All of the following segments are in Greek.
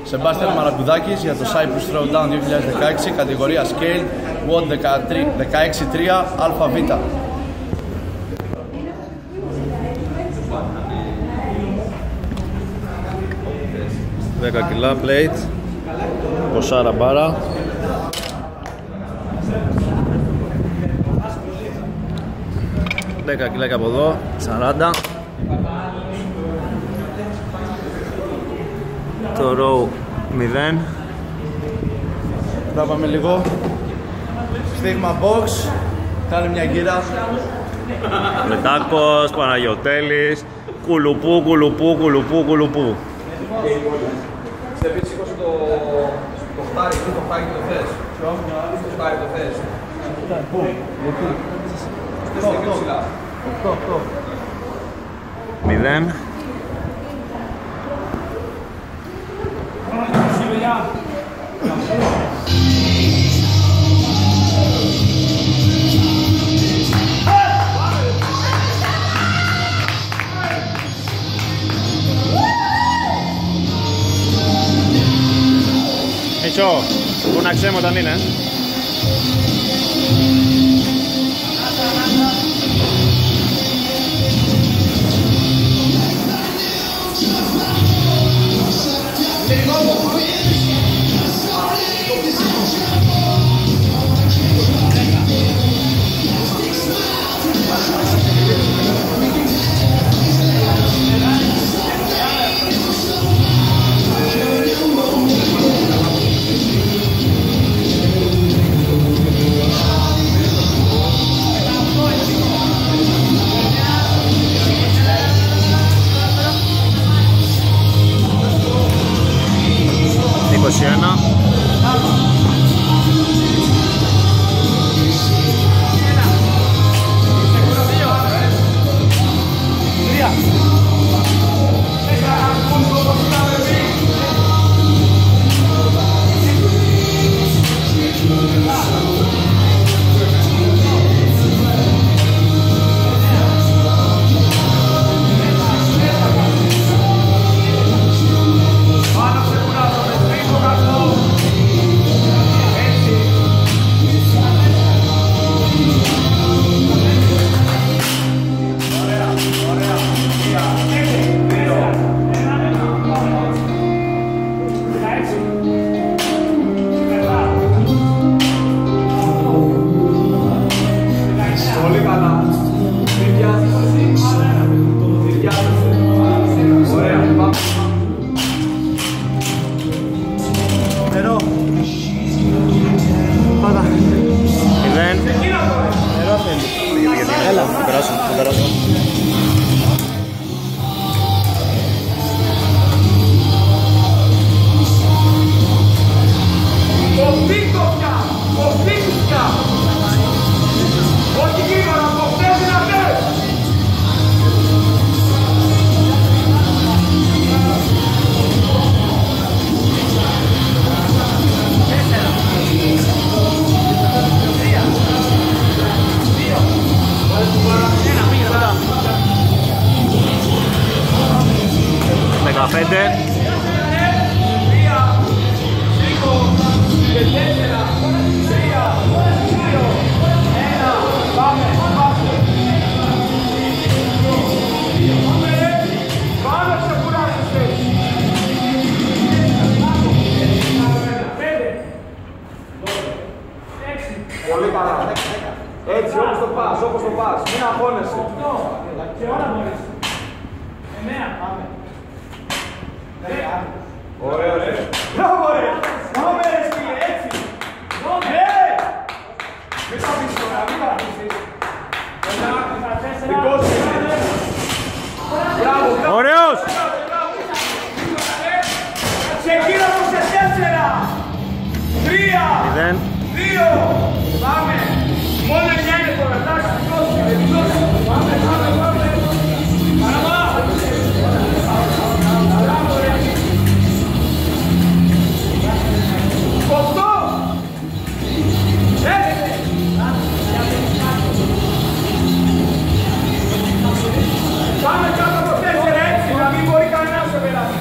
Σεμπάστιαν Μαραγκουδάκης για το Cyprus Throwdown 2016, κατηγορία Scale, WOD 16-3 ΑΒ. 10 κιλά plate, ποσάρα μπάρα. Δέκα κιλά και από εδώ, 40. Το row 0. Θα πάμε λίγο. Στίγμα box. Κάνε μια γύρα. Μετάκος, Παναγιωτέλης. Κουλουπού, κουλουπού, κουλουπού, κουλουπού. Σε πίτσι σήκωσε το χτάρι, το χτάρι το θες. Το χτάρι το θες. Πού, γιατί. Στο ψηλά. 0. Έτσι, που να ξέρουμε όταν είναι. Πολύ καλά. Έτσι, όπως το πας, όπως το πας. Μην αγχώνεσαι. Και όλα μπορείς. 9, πάμε. Ωραία, ρε. Μπράβο, ρε. Πάμε, ρε, φίλε, έτσι. Μην τα πεις τώρα, μην τα πείσεις. Δικός σου. Μπράβο. Ωραίος. Ξεκίναμε σε 4. 3. 0. 2. Πάμε. Μόνο 9 είναι τώρα. Εντάξει, δικός σου. Πάμε, πάμε, πάμε. Παραμά. Μπράβο, ρε. 8. 6. Πάμε κάτω από 4 έτσι, να μην μπορεί κανένας να περάσει.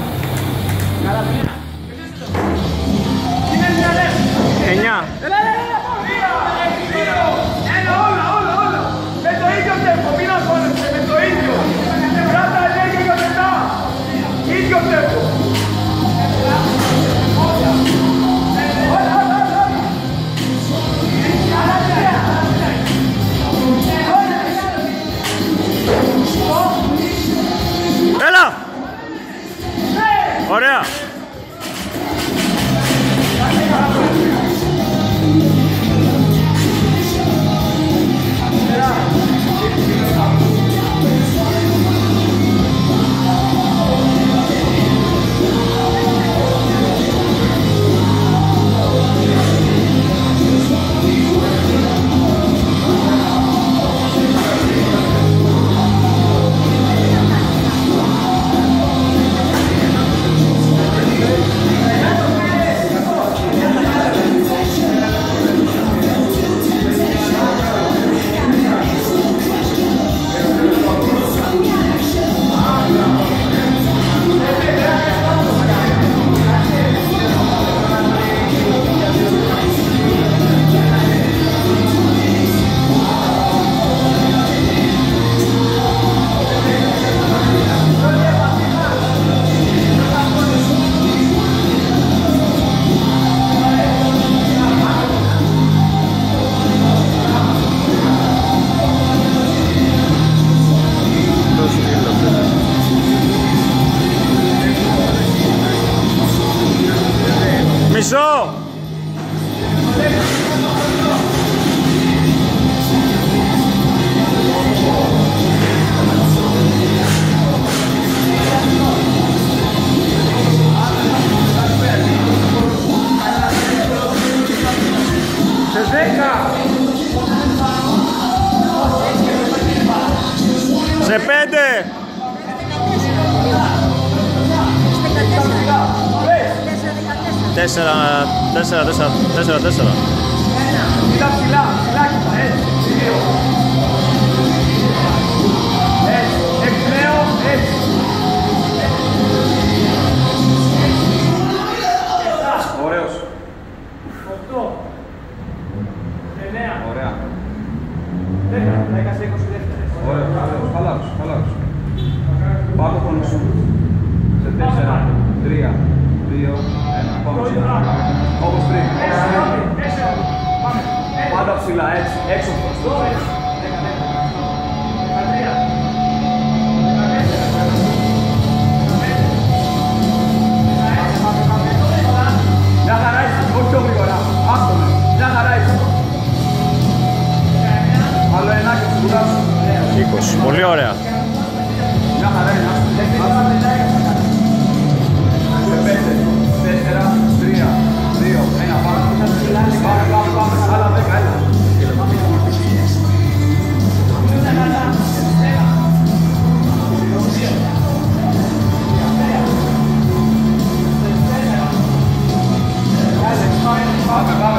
ωραία. Μισό! Σε 10! Σε 5! Τέσσερα. Κοίτα ψηλά, ψηλά κοίτα, έτσι, 2. Έτσι, εκπλέον, έτσι. Ωραίος. 8. 9. Ωραία. 10. 10 σε 20 δεύτερες. Ωραίος, χαλάρος. Πάρ' το χρόνο σου. Σε 4, 3, 2, 1. Πάμε ψηλά. Όπως πριν. Πάντα ψηλά, έτσι, έξω από το μια χαρά είσαι, όχι πιο γρήγορα. Άστο με, μια χαρά είσαι. Άλλο ενάκι σου κουράσου. 20. Πολύ ωραία. Μια χαρά είναι, άστο. 5, 4, 3, 2, 1, πάμε. Πάμε, άλλα 10, έλα.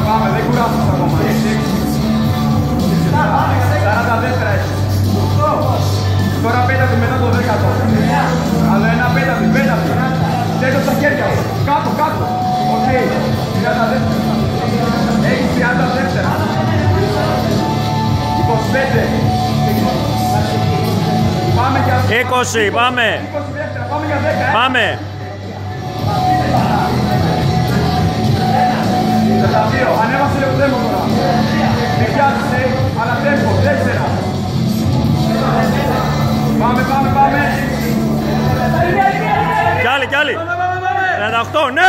Πάμε, δεν κουράσουμε ακόμα. 40 δεύτερα έχεις. Τώρα πέτατε μετά το 10ο. Άλλο ένα πέτατε. Τέτοιο στα χέρια σου. Κάτω. Οκ. 30 δεύτερα. Έχεις 30 δεύτερα. 25. Πάμε για 20, πάμε. 20 δεύτερα. Πάμε για 10. Πάμε. 42. Ανέβασε λίγο τέμπο τώρα. Μην πιάζεσαι, αλλά τέμπο. 4. Πάμε. Κι άλλοι. 38, ναι.